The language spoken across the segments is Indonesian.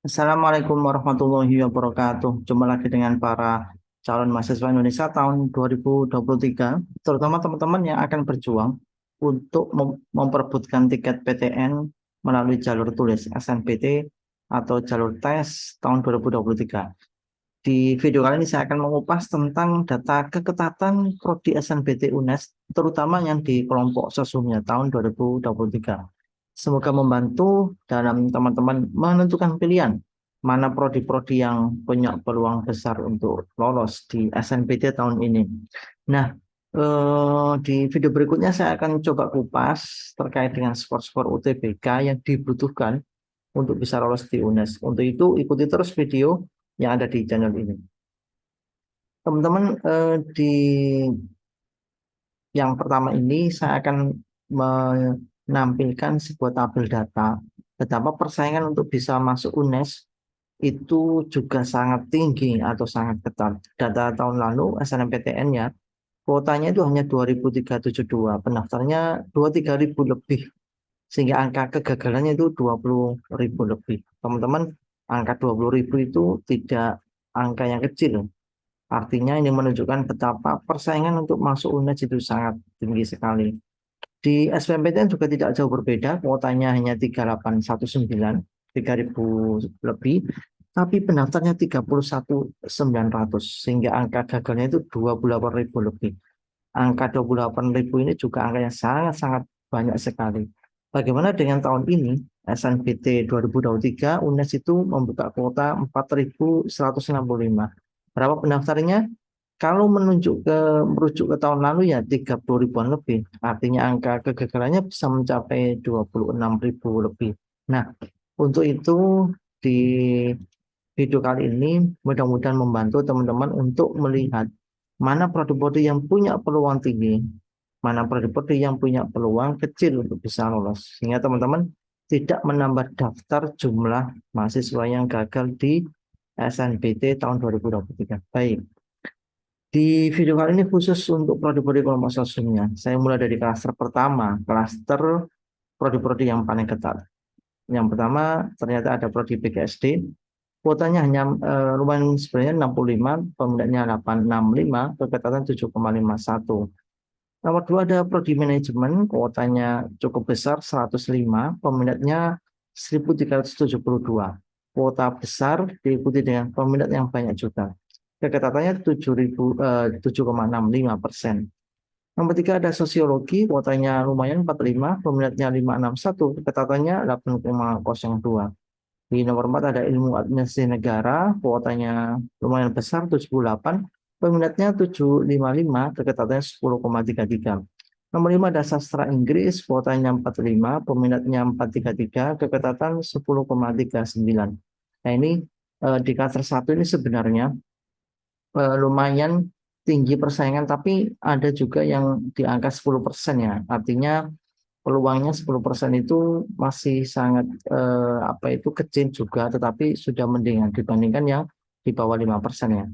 Assalamualaikum warahmatullahi wabarakatuh. Jumpa lagi dengan para calon mahasiswa Indonesia tahun 2023, terutama teman-teman yang akan berjuang untuk memperebutkan tiket PTN melalui jalur tulis SNPT atau jalur tes tahun 2023. Di video kali ini saya akan mengupas tentang data keketatan prodi SNBT UNES, terutama yang di kelompok sesungguhnya tahun 2023. Semoga membantu dalam teman-teman menentukan pilihan mana prodi-prodi yang punya peluang besar untuk lolos di SNBT tahun ini. Nah, di video berikutnya saya akan coba kupas terkait dengan skor-skor UTBK yang dibutuhkan untuk bisa lolos di UNES. Untuk itu, ikuti terus video yang ada di channel ini. Teman-teman, di yang pertama ini saya akan menampilkan sebuah tabel data betapa persaingan untuk bisa masuk UNES itu juga sangat tinggi atau sangat ketat. Data tahun lalu SNMPTN-nya kuotanya itu hanya 2.372, pendaftarnya 23.000 lebih, sehingga angka kegagalannya itu 20.000 lebih. Teman-teman, angka 20.000 itu tidak angka yang kecil. Artinya ini menunjukkan betapa persaingan untuk masuk UNES itu sangat tinggi sekali. Di SBMPTN juga tidak jauh berbeda, kuotanya hanya 3.819, 3.000 lebih, tapi pendaftarnya 31.900, sehingga angka gagalnya itu 28.000 lebih. Angka 28.000 ini juga angka yang sangat-sangat banyak sekali. Bagaimana dengan tahun ini? SNBT 2023 UNES itu membuka kuota 4.165. Berapa pendaftarnya? Kalau merujuk ke tahun lalu ya 30 ribuan lebih. Artinya angka kegagalannya bisa mencapai 26.000 lebih. Nah, untuk itu di video kali ini mudah-mudahan membantu teman-teman untuk melihat mana prodi-prodi yang punya peluang tinggi, mana prodi-prodi yang punya peluang kecil untuk bisa lolos. Sehingga teman-teman tidak menambah daftar jumlah mahasiswa yang gagal di SNBT tahun 2023. Baik. Di video kali ini khusus untuk prodi-prodi kelompok sesungguhnya. Saya mulai dari klaster pertama, klaster prodi-prodi yang paling ketat. Yang pertama ternyata ada prodi PGSD, kuotanya hanya lumayan sebenarnya 65, peminatnya 865, keketatan 7,51. Nomor dua ada prodi manajemen, kuotanya cukup besar 105, peminatnya 1.372. Kuota besar diikuti dengan peminat yang banyak juga. Keketatannya 7,65%. Nomor tiga ada sosiologi, kuotanya lumayan 45, peminatnya 561, keketatannya 8,02. Di nomor 4 ada ilmu administrasi negara, kuotanya lumayan besar 78, peminatnya 755, keketatannya 10,33. Nomor 5 ada sastra Inggris, kuotanya 45, peminatnya 433, keketatan 10,39. Nah ini di klaster 1 ini sebenarnya lumayan tinggi persaingan, tapi ada juga yang di angka 10% ya. Artinya peluangnya 10% itu masih sangat apa itu kecil juga, tetapi sudah mendingan dibandingkan yang di bawah 5% ya.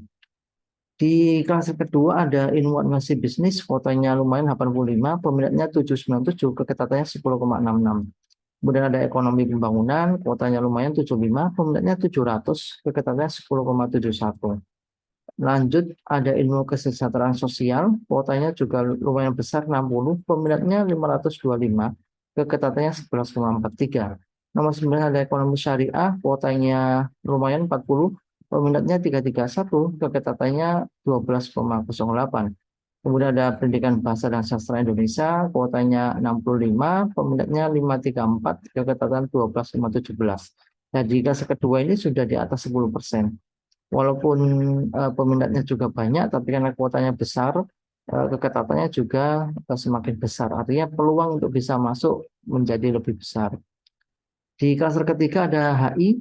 Di kelas kedua ada ilmu administrasi bisnis, kuotanya lumayan 85, peminatnya 797, keketatannya 10,66. Kemudian ada ekonomi pembangunan, kuotanya lumayan 75, peminatnya 700, keketatannya 10,71. Lanjut ada ilmu kesejahteraan sosial, kuotanya juga lumayan besar 60, peminatnya 525, keketatannya 11,43. Nomor 9 ada ekonomi syariah, kuotanya lumayan 40, peminatnya 331, keketatannya 12,08. Kemudian ada pendidikan bahasa dan sastra Indonesia, kuotanya 65, peminatnya 534, keketatan 12,17. Nah, jika kedua ini sudah di atas 10%. Walaupun peminatnya juga banyak, tapi karena kuotanya besar, keketatannya juga semakin besar. Artinya peluang untuk bisa masuk menjadi lebih besar. Di klaster ketiga ada HI,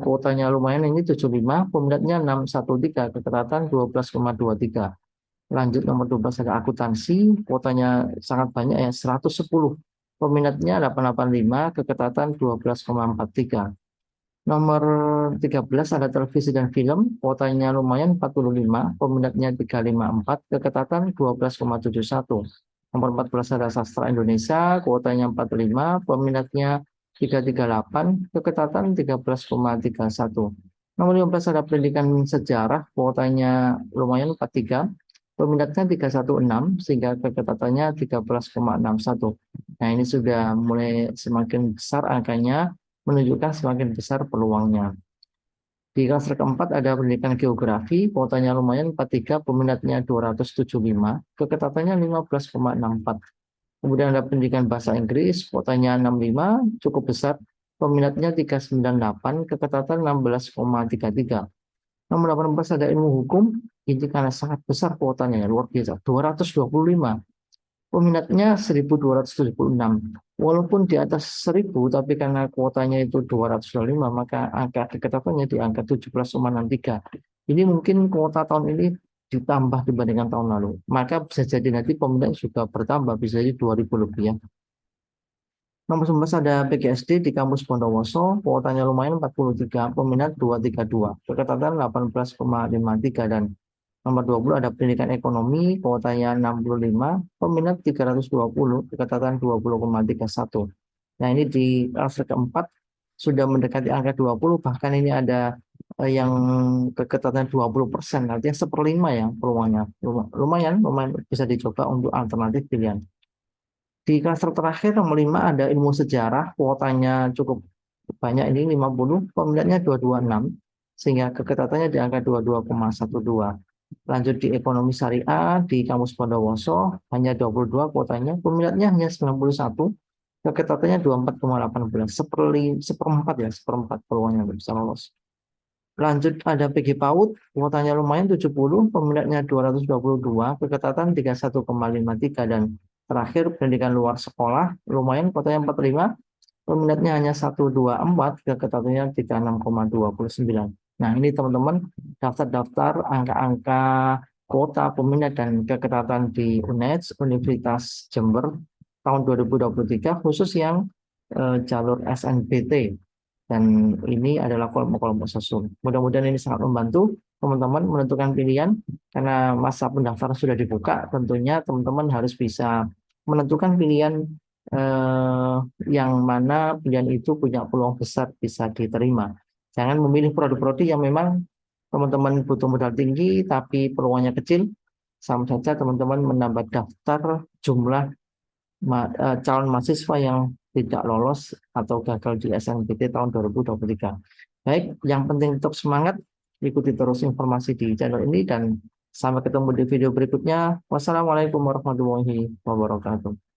kuotanya lumayan ini 75, peminatnya 613, keketatan 12,23. Lanjut nomor 12 ada akuntansi, kuotanya sangat banyak ya, 110. Peminatnya 885, keketatan 12,43. Nomor 13 ada televisi dan film, kuotanya lumayan 45, peminatnya 354, keketatan 12,71. Nomor 14 ada sastra Indonesia, kuotanya 45, peminatnya 338, keketatan 13,31. Nomor 15 ada pendidikan sejarah, kuotanya lumayan 43, peminatnya 316, sehingga keketatannya 13,61. Nah, ini sudah mulai semakin besar angkanya, menunjukkan semakin besar peluangnya. Di klaster keempat ada pendidikan geografi, kuotanya lumayan 43, peminatnya 275, keketatannya 15,64. Kemudian ada pendidikan bahasa Inggris, kuotanya 65, cukup besar, peminatnya 398, keketatan 16,33. Nomor 18 ada ilmu hukum, ini karena sangat besar kuotanya, luar biasa, 225. Peminatnya 1276. Walaupun di atas 1000, tapi karena kuotanya itu 225, maka angka keketatannya di angka 17,63. Ini mungkin kuota tahun ini ditambah dibandingkan tahun lalu. Maka bisa jadi nanti peminat juga bertambah, bisa jadi 2000 lebih ya. Nomor 11 ada PGSD di kampus Bondowoso, kuotanya lumayan 43, peminat 232, keketatan 18,53 dan nomor 20 ada pendidikan ekonomi, kuotanya 65, peminat 320, keketatan 20,31. Nah, ini di fase keempat sudah mendekati angka 20, bahkan ini ada yang keketatan 20%, artinya seperlima ya peluangnya. Lumayan bisa dicoba untuk alternatif pilihan. Di klaster terakhir nomor 5 ada ilmu sejarah, kuotanya cukup banyak ini 50, peminatnya 226, sehingga keketatannya di angka 22,12. Lanjut di ekonomi syariah di kampus Bondowoso hanya 22 kuotanya, peminatnya hanya 91, keketatannya 24,18, seperempat ya, seperempat peluangnya bisa lolos. Lanjut ada PG PAUD, kuotanya lumayan 70, peminatnya 222, keketatan 31,53 dan terakhir pendidikan luar sekolah lumayan kuotanya 45, peminatnya hanya 124, keketatannya 36,29. Nah, ini teman-teman daftar-daftar angka-angka kuota peminat dan keketatan di UNED Universitas Jember tahun 2023 khusus yang jalur SNBT. Dan ini adalah kelompok-kelompok susun. Mudah-mudahan ini sangat membantu teman-teman menentukan pilihan karena masa pendaftaran sudah dibuka. Tentunya teman-teman harus bisa menentukan pilihan yang mana pilihan itu punya peluang besar bisa diterima. Jangan memilih produk-produk yang memang teman-teman butuh modal tinggi tapi peluangnya kecil. Sama saja teman-teman menambah daftar jumlah calon mahasiswa yang tidak lolos atau gagal di SNBT tahun 2023. Baik, yang penting tetap semangat, ikuti terus informasi di channel ini dan sampai ketemu di video berikutnya. Wassalamualaikum warahmatullahi wabarakatuh.